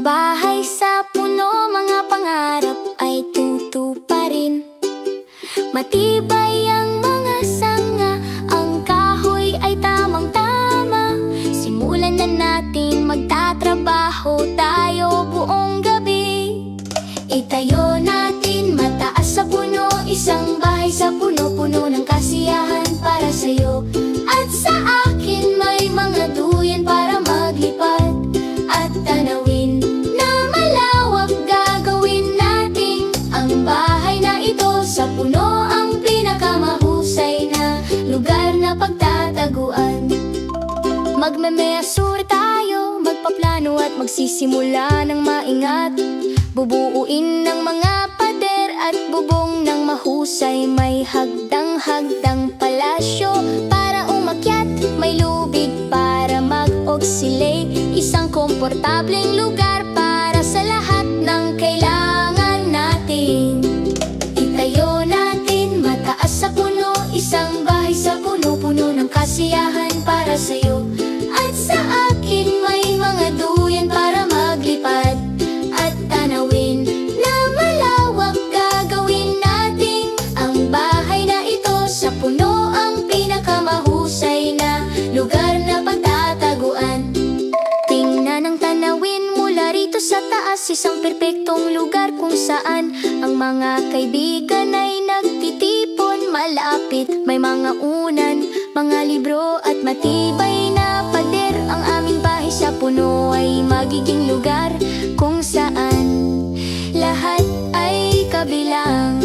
bahay sa puno, mga pangarap ay tutuparin. Matibay ang mga sanga, ang kahoy ay tamang-tama. Simulan na natin, magtatrabaho tayo buong gabi. Itayo natin mataas sa puno, isang bahay sa puno-puno ng kasiyahan para sa'yo. At sa akin may mga duyan para maglipad at tanawin na malawak. Gagawin natin ang bahay na ito sa puno, ang pinakamahusay na lugar na pagtataguan. Magmemesura tayo, magpaplano at magsisimula ng maingat. Bubuuin ng mga pader at bubong ng mahusay. May hagdang-hagdang palasyo para umakyat, may lubig para mag-oxylate. Isang komportableng lugar para sa lahat ng kailangan natin. Itayo natin mataas sa puno, isang bahay sa puno-puno ng kasiyahan para sa'yo. At sa akin may mga duyan para maglipad at tanawin na malawak. Gagawin natin ang bahay na ito sa puno, ang pinakamahusay na lugar na pagtataguan. Tingnan ang tanawin mula rito sa taas, isang perpektong lugar kung saan ang mga kaibigan ay nagtitipon malapit. May mga unan, mga libro at matibay na pader. Ang aming bahay sa puno ay magiging lugar kung saan lahat ay kabilang.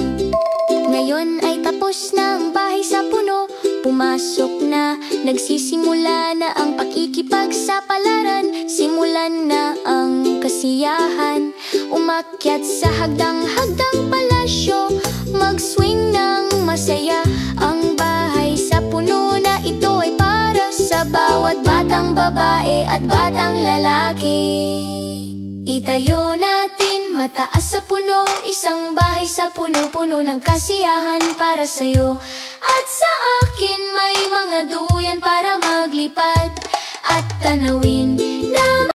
Ngayon ay tapos na ang bahay sa puno, pumasok na, nagsisimula na ang pakikipagsapalaran. Simulan na ang kasiyahan, umakyat sa hagdang-hagdang palasyo, mag-swing ng masaya. Ang bahay sa puno na ito ay para sa bawat batang babae at batang lalaki. Itayo natin mataas sa puno, isang bahay sa puno-puno ng kasiyahan para sa'yo. At sa akin may mga duyan para maglipad at tanawin